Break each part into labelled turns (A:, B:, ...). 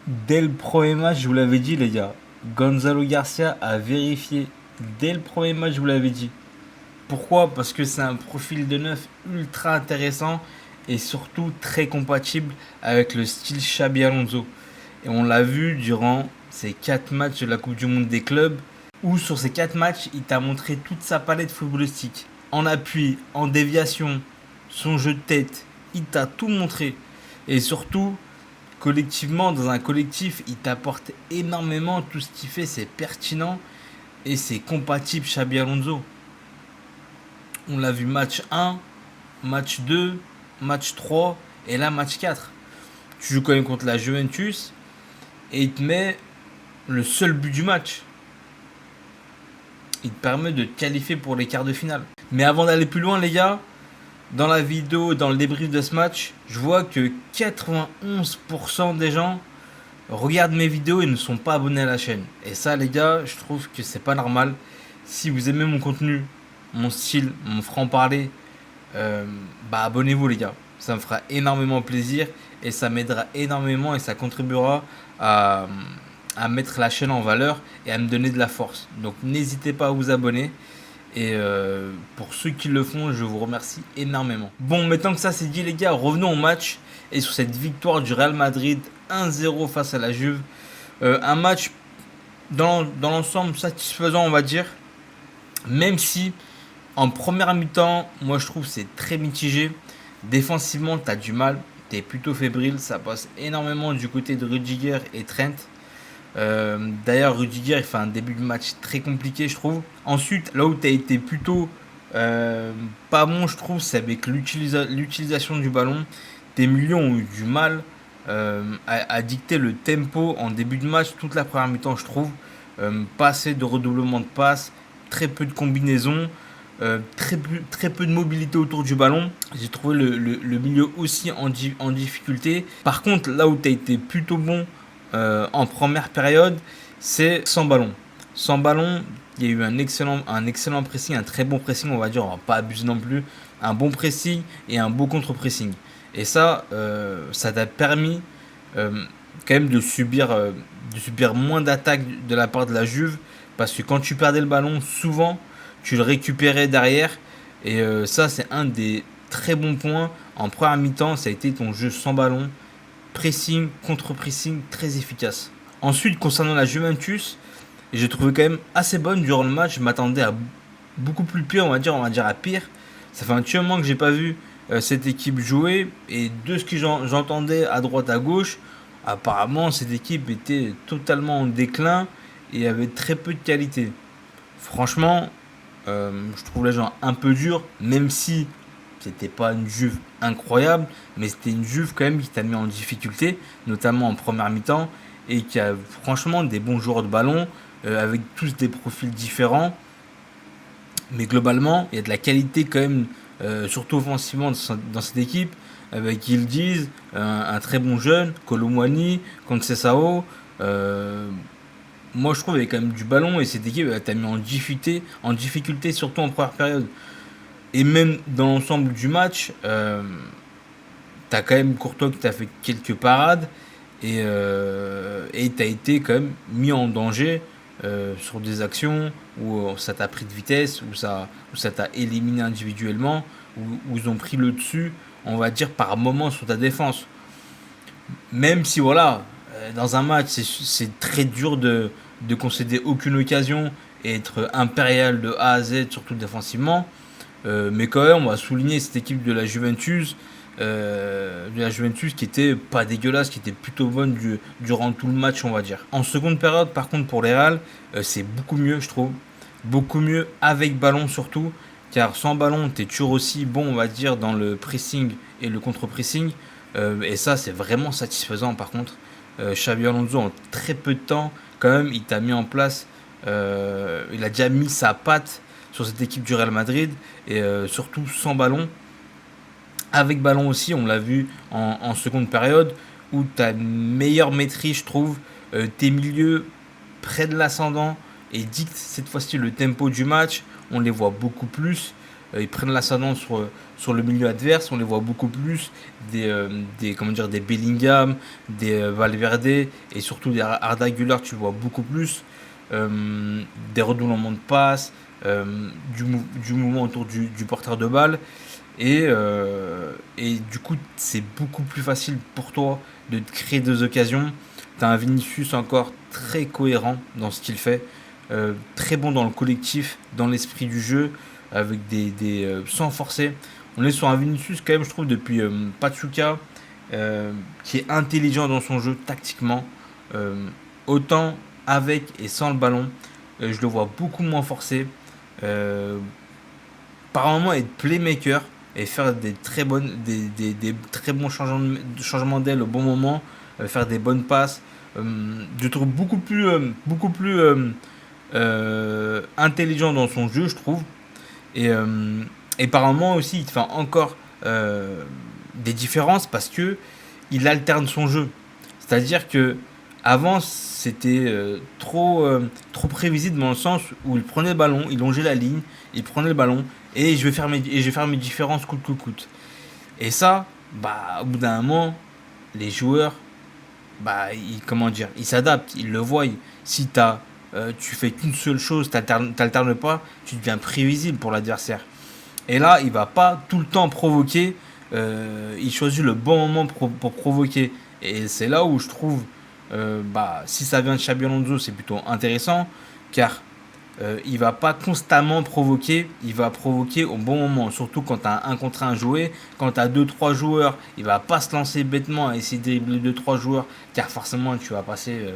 A: Dès le premier match, je vous l'avais dit, les gars. Gonzalo Garcia a vérifié. Dès le premier match, je vous l'avais dit. Pourquoi? Parce que c'est un profil de neuf ultra intéressant et surtout très compatible avec le style Xabi Alonso. Et on l'a vu durant ces 4 matchs de la Coupe du Monde des clubs, où sur ces 4 matchs, il t'a montré toute sa palette footballistique. En appui, en déviation, son jeu de tête, il t'a tout montré. Et surtout, collectivement, dans un collectif, il t'apporte énormément. Tout ce qu'il fait, c'est pertinent et c'est compatible Xabi Alonso. On l'a vu match 1, match 2, match 3 et là match 4. Tu joues quand même contre la Juventus et il te met le seul but du match. Il te permet de te qualifier pour les quarts de finale. Mais avant d'aller plus loin, les gars, dans la vidéo, dans le débrief de ce match, je vois que 91% des gens regardent mes vidéos et ne sont pas abonnés à la chaîne. Et ça, les gars, je trouve que c'est pas normal. Si vous aimez mon contenu, mon style, mon franc-parler, abonnez-vous, les gars. Ça me fera énormément plaisir et ça m'aidera énormément et ça contribuera à, à mettre la chaîne en valeur et à me donner de la force. Donc n'hésitez pas à vous abonner. Et pour ceux qui le font, je vous remercie énormément. Bon, maintenant que ça c'est dit, les gars, revenons au match. Et sur cette victoire du Real Madrid 1-0 face à la Juve. Un match dans l'ensemble satisfaisant, on va dire. Même si en première mi-temps, moi je trouve c'est très mitigé. Défensivement, tu as du mal. Tu es plutôt fébrile. Ça passe énormément du côté de Rudiger et Trent. D'ailleurs, Rudiger il fait un début de match très compliqué, je trouve. Ensuite, là où tu as été plutôt pas bon, je trouve, c'est avec l'utilisation du ballon. Tes milieux ont eu du mal à dicter le tempo en début de match, toute la première mi-temps, je trouve. Pas assez de redoublement de passes, très peu de combinaisons. Très peu de mobilité autour du ballon. J'ai trouvé le milieu aussi en difficulté. Par contre, là où tu as été plutôt bon en première période, c'est sans ballon. Sans ballon, il y a eu un excellent pressing, un très bon pressing, on va dire, on va pas abuser non plus. Un bon pressing et un beau contre-pressing. Et ça, ça t'a permis quand même de subir moins d'attaques de la part de la Juve. Parce que quand tu perdais le ballon, souvent, tu le récupérais derrière. Et ça, c'est un des très bons points. En première mi-temps, ça a été ton jeu sans ballon. Pressing, contre-pressing, très efficace. Ensuite, concernant la Juventus, j'ai trouvé quand même assez bonne durant le match. Je m'attendais à beaucoup plus pire, on va dire à pire. Ça fait un petit moment que j'ai pas vu cette équipe jouer. Et de ce que j'entendais à droite, à gauche, apparemment, cette équipe était totalement en déclin et avait très peu de qualité. Franchement, je trouve les gens un peu durs, même si c'était pas une Juve incroyable, mais c'était une Juve quand même qui t'a mis en difficulté, notamment en première mi-temps, et qui a franchement des bons joueurs de ballon, avec tous des profils différents. Mais globalement, il y a de la qualité quand même, surtout offensivement dans cette équipe, avec Yildiz, un très bon jeune, Colomwani, Conceição. Moi, je trouve qu'il y avait quand même du ballon et cette équipe t'a mis en difficulté, surtout en première période. Et même dans l'ensemble du match, t'as quand même Courtois qui t'a fait quelques parades et t'as été quand même mis en danger sur des actions où ça t'a pris de vitesse, où ça t'a éliminé individuellement, où ils ont pris le dessus, on va dire, par moment sur ta défense. Même si, voilà, dans un match, c'est très dur de concéder aucune occasion et être impérial de A à Z, surtout défensivement. Mais quand même, on va souligner cette équipe de la Juventus qui était pas dégueulasse, qui était plutôt bonne durant tout le match, on va dire. En seconde période, par contre, pour les Real, c'est beaucoup mieux, je trouve. Beaucoup mieux avec ballon surtout, car sans ballon, tu es toujours aussi bon, on va dire, dans le pressing et le contre-pressing. Et ça, c'est vraiment satisfaisant, par contre. Xabi Alonso, en très peu de temps, quand même, il t'a mis en place, il a déjà mis sa patte sur cette équipe du Real Madrid, et surtout sans ballon. Avec ballon aussi, on l'a vu en seconde période, où tu as une meilleure maîtrise, je trouve. Tes milieux près de l'ascendant et dictent cette fois-ci le tempo du match. On les voit beaucoup plus. ils prennent l'ascendant sur le milieu adverse. On les voit beaucoup plus des Bellingham, des Valverde et surtout des Arda Güler, tu le vois beaucoup plus. Des redoublements de passes, du mouvement autour du porteur de balle. Et du coup, c'est beaucoup plus facile pour toi de te créer des occasions. Tu as un Vinicius encore très cohérent dans ce qu'il fait, très bon dans le collectif, dans l'esprit du jeu, avec sans forcer. On est sur un Vinicius quand même, je trouve, depuis Pachuca, qui est intelligent dans son jeu tactiquement, euh, autant avec et sans le ballon. Je le vois beaucoup moins forcé. Euh, Par moment être playmaker et faire des très bons changements d'aile au bon moment, faire des bonnes passes. Je trouve beaucoup plus intelligent dans son jeu, je trouve. Et, euh, et par moment aussi, il fait encore des différences parce que il alterne son jeu. C'est-à-dire que avant, c'était trop prévisible dans le sens où il prenait le ballon, il longeait la ligne, il prenait le ballon et je vais faire mes différences coûte que coûte. Et ça, bah, au bout d'un moment, les joueurs, bah, comment dire, ils s'adaptent, ils le voient. Si tu fais qu'une seule chose, t'alternes pas, tu deviens prévisible pour l'adversaire. Et là, il va pas tout le temps provoquer. Il choisit le bon moment pour provoquer. Et c'est là où je trouve, si ça vient de Xabi Alonso, c'est plutôt intéressant, car il va pas constamment provoquer, il va provoquer au bon moment. Surtout quand tu as un contre un joué, quand tu as deux trois joueurs, il va pas se lancer bêtement à essayer de dribbler deux trois joueurs, car forcément tu vas passer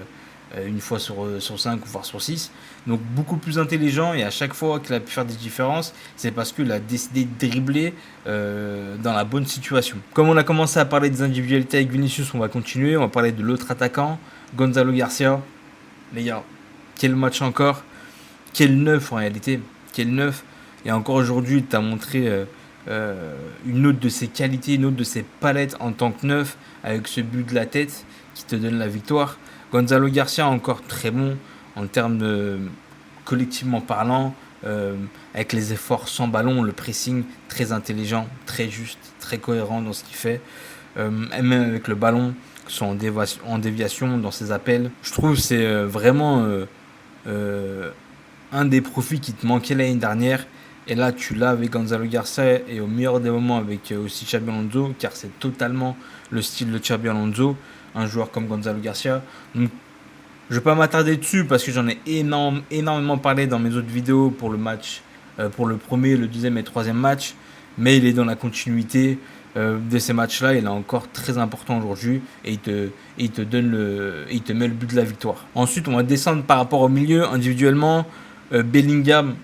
A: une fois sur 5 ou voire sur 6. Donc beaucoup plus intelligent, et à chaque fois qu'il a pu faire des différences, c'est parce qu'il a décidé de dribbler dans la bonne situation. Comme on a commencé à parler des individualités avec Vinicius, on va continuer, on va parler de l'autre attaquant, Gonzalo Garcia. Les gars, quel match encore, quel neuf en réalité, quel neuf. Et encore aujourd'hui, tu as montré une autre de ses qualités, une autre de ses palettes en tant que neuf, avec ce but de la tête qui te donne la victoire. Gonzalo Garcia encore très bon en termes de collectivement parlant, avec les efforts sans ballon, le pressing très intelligent, très juste, très cohérent dans ce qu'il fait. Et même avec le ballon, que ce soit en déviation, dans ses appels. Je trouve que c'est vraiment euh, un des profils qui te manquait l'année dernière. Et là, tu l'as avec Gonzalo Garcia et au meilleur des moments avec aussi Xabi Alonso, car c'est totalement le style de Xabi Alonso, un joueur comme Gonzalo Garcia. Donc, je ne vais pas m'attarder dessus parce que j'en ai énormément parlé dans mes autres vidéos pour le match, pour le premier, le deuxième et le troisième match. Mais il est dans la continuité de ces matchs-là. Il est encore très important aujourd'hui et il te il te met le but de la victoire. Ensuite, on va descendre par rapport au milieu individuellement. Bellingham,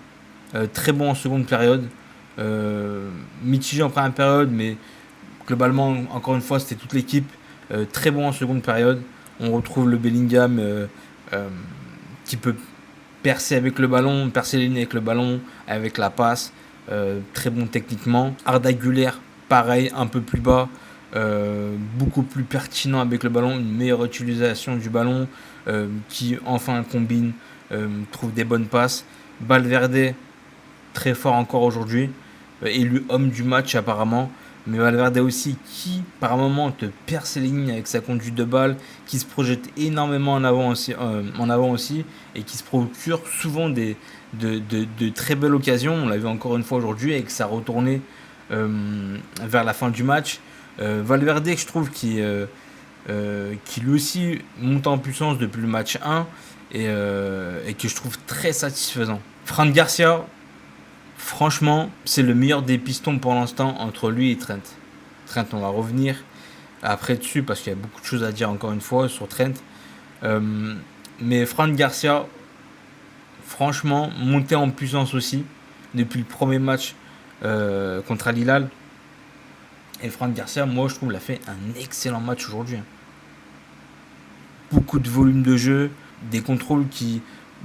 A: très bon en seconde période. Mitigé en première période, mais globalement, encore une fois, c'était toute l'équipe. Très bon en seconde période. On retrouve le Bellingham euh, qui peut percer avec le ballon, percer les lignes avec le ballon, avec la passe. Très bon techniquement. Arda Güler, pareil, un peu plus bas. Beaucoup plus pertinent avec le ballon, une meilleure utilisation du ballon, qui enfin combine, trouve des bonnes passes. Valverde, très fort encore aujourd'hui, élu homme du match apparemment. Mais Valverde aussi, qui par moment te perce les lignes avec sa conduite de balle, qui se projette énormément en avant aussi et qui se procure souvent de très belles occasions. On l'a vu encore une fois aujourd'hui avec sa retournée vers la fin du match. Valverde, que je trouve qui lui aussi monte en puissance depuis le match 1 et que je trouve très satisfaisant. Fran Garcia, franchement, c'est le meilleur des pistons pour l'instant entre lui et Trent. Trent, on va revenir après dessus parce qu'il y a beaucoup de choses à dire encore une fois sur Trent. Mais Fran Garcia, franchement, monté en puissance aussi depuis le premier match contre Al Hilal. Et Fran Garcia, moi je trouve, il a fait un excellent match aujourd'hui. Beaucoup de volume de jeu, des contrôles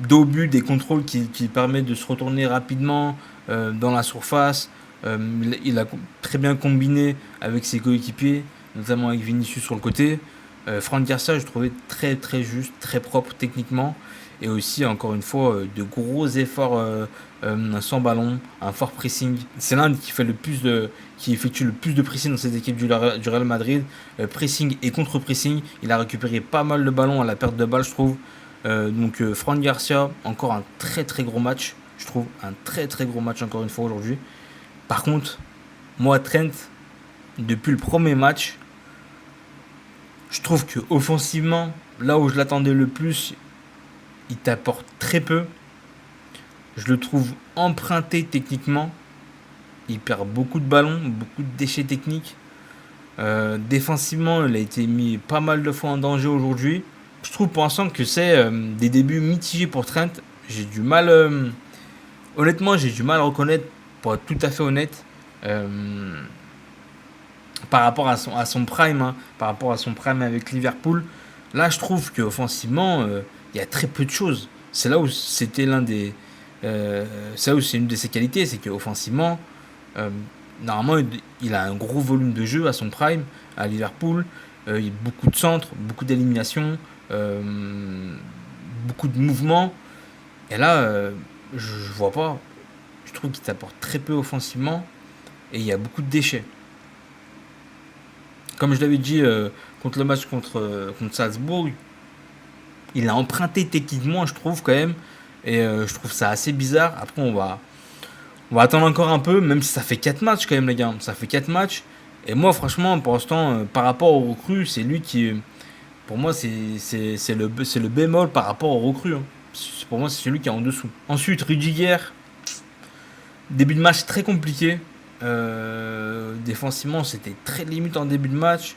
A: d'obus, des contrôles qui permettent de se retourner rapidement dans la surface. Il a très bien combiné avec ses coéquipiers, notamment avec Vinicius sur le côté. Fran Garcia, je trouvais très très juste, très propre techniquement. et aussi encore une fois de gros efforts sans ballon, un fort pressing. C'est l'un qui effectue le plus de pressing dans cette équipe du Real Madrid. Pressing et contre-pressing, il a récupéré pas mal de ballons à la perte de balle, je trouve. Donc Fran Garcia, encore un très très gros match, je trouve, un très très gros match encore une fois aujourd'hui. Par contre, moi Trent, depuis le premier match, je trouve que offensivement, là où je l'attendais le plus, il t'apporte très peu. Je le trouve emprunté techniquement. Il perd beaucoup de ballons, beaucoup de déchets techniques. Défensivement, il a été mis pas mal de fois en danger aujourd'hui. Je trouve pour l'instant que c'est des débuts mitigés pour Trent. J'ai du mal, honnêtement, j'ai du mal à reconnaître, pour être tout à fait honnête, par rapport à son prime, hein, par rapport à son prime avec Liverpool. Là, je trouve qu'offensivement, il y a très peu de choses. C'est là où c'était c'est là où c'est une de ses qualités, c'est qu'offensivement, euh, normalement, il a un gros volume de jeu à son prime, à Liverpool. Il y a beaucoup de centres, beaucoup d'éliminations, beaucoup de mouvements. Et là, je vois pas. Je trouve qu'il t'apporte très peu offensivement et il y a beaucoup de déchets. Comme je l'avais dit contre le match contre Salzbourg, il a emprunté techniquement, je trouve, quand même. Et je trouve ça assez bizarre. Après, on va attendre encore un peu, même si ça fait 4 matchs quand même, les gars. Ça fait 4 matchs. Et moi, franchement, pour l'instant, par rapport aux recrues, c'est lui qui. Pour moi, c'est le bémol par rapport aux recrues, hein. Pour moi, c'est celui qui est en dessous. Ensuite, Rudiger, début de match très compliqué. Défensivement, c'était très limite en début de match.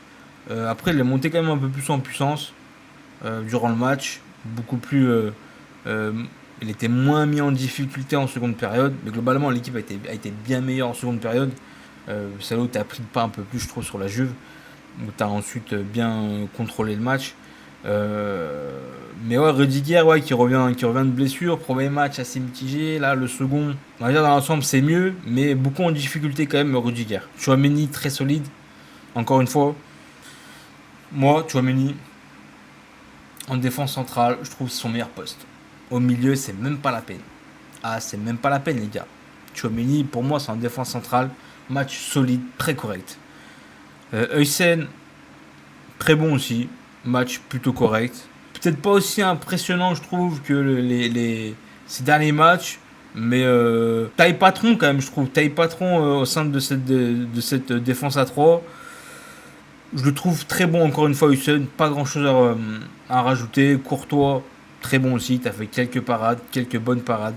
A: Après, il est monté quand même un peu plus en puissance durant le match. Beaucoup plus. Euh, il était moins mis en difficulté en seconde période. Mais globalement, l'équipe a été bien meilleure en seconde période. C'est là où tu as pris le pas un peu plus, je trouve, sur la Juve. Où tu as ensuite bien contrôlé le match. Mais ouais, Rudiger, ouais, qui revient de blessure. Premier match assez mitigé. Là, le second, on va dire dans l'ensemble, c'est mieux. Mais beaucoup en difficulté quand même, Rudiger. Chouameni, très solide. Encore une fois, moi, Chouameni, en défense centrale, je trouve que c'est son meilleur poste. Au milieu, c'est même pas la peine. Ah, c'est même pas la peine, les gars. Chouameni, pour moi, c'est en défense centrale. Match solide, très correct. Heusen, très bon aussi. Match plutôt correct. Peut-être pas aussi impressionnant, je trouve, que ces derniers matchs. Mais taille patron, quand même, je trouve. Taille patron au sein de cette défense à 3. Je le trouve très bon, encore une fois, Hussein. Pas grand-chose à rajouter. Courtois, très bon aussi. Tu as fait quelques parades, quelques bonnes parades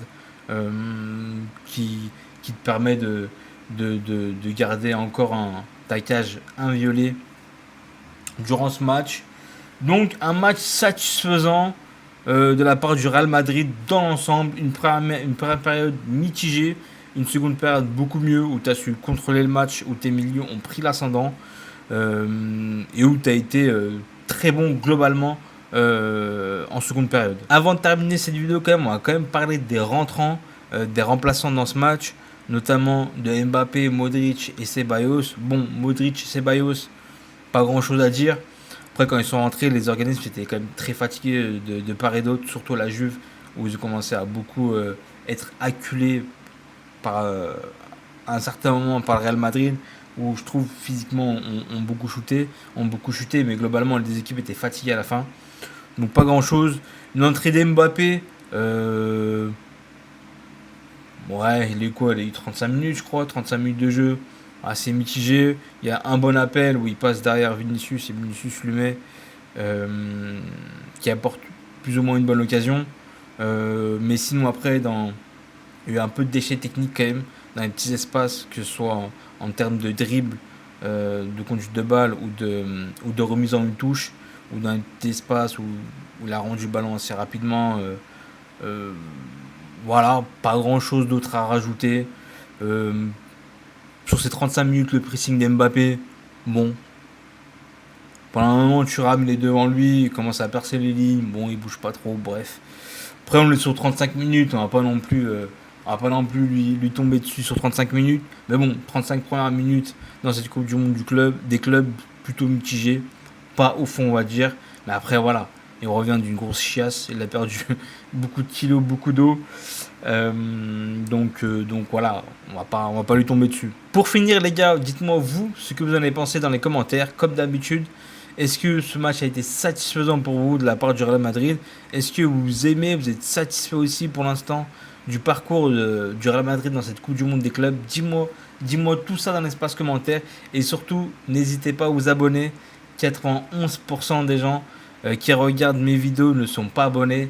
A: euh, qui te permet de garder encore un taquage inviolé durant ce match. Donc, un match satisfaisant de la part du Real Madrid dans l'ensemble. Une première période mitigée. Une seconde période beaucoup mieux où tu as su contrôler le match, où tes milieux ont pris l'ascendant. Et où tu as été très bon globalement en seconde période. Avant de terminer cette vidéo, quand même, on va quand même parler des rentrants, des remplaçants dans ce match, notamment de Mbappé, Modric et Ceballos. Bon, Modric et Ceballos, pas grand chose à dire. Après, quand ils sont rentrés, les organismes étaient quand même très fatigués de part et d'autre, surtout la Juve, où ils ont commencé à beaucoup être acculés par, à un certain moment par le Real Madrid, où je trouve physiquement ont beaucoup chuté, mais globalement les équipes étaient fatiguées à la fin. Donc pas grand chose. Une entrée d'Mbappé, ouais, il est quoi? Il a eu 35 minutes, je crois, 35 minutes de jeu, assez mitigé. Il y a un bon appel où il passe derrière Vinicius et Vinicius lui met, qui apporte plus ou moins une bonne occasion. Mais sinon après, il y a eu un peu de déchets techniques quand même, dans les petits espaces, que ce soit en termes de dribble, de conduite de balle ou de remise en une touche, ou dans un petit espace où il a rendu le ballon assez rapidement. Voilà, pas grand chose d'autre à rajouter. Euh, sur ces 35 minutes, le pressing d'Mbappé, bon, pendant un moment, Thuram il est devant lui, il commence à percer les lignes, bon, il bouge pas trop, bref. Après, on est sur 35 minutes, on va pas non plus lui tomber dessus sur 35 minutes. Mais bon, 35 premières minutes dans cette Coupe du Monde des clubs plutôt mitigés, pas au fond, on va dire. Mais après, voilà, Il revient d'une grosse chiasse. Il a perdu beaucoup de kilos, beaucoup d'eau. Donc voilà, on va pas lui tomber dessus. Pour finir les gars, dites-moi vous ce que vous en avez pensé dans les commentaires. Comme d'habitude, est-ce que ce match a été satisfaisant pour vous de la part du Real Madrid? Est-ce que vous aimez, vous êtes satisfait aussi pour l'instant du parcours du Real Madrid dans cette Coupe du Monde des clubs? Dis-moi tout ça dans l'espace commentaire. Et surtout, n'hésitez pas à vous abonner. 91% des gens qui regardent mes vidéos ne sont pas abonnés.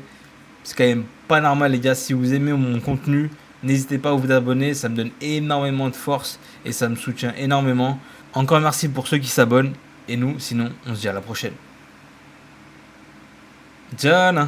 A: C'est quand même pas normal les gars. Si vous aimez mon contenu, n'hésitez pas à vous abonner. Ça me donne énormément de force et ça me soutient énormément. Encore merci pour ceux qui s'abonnent. Et nous, sinon, on se dit à la prochaine. Ciao.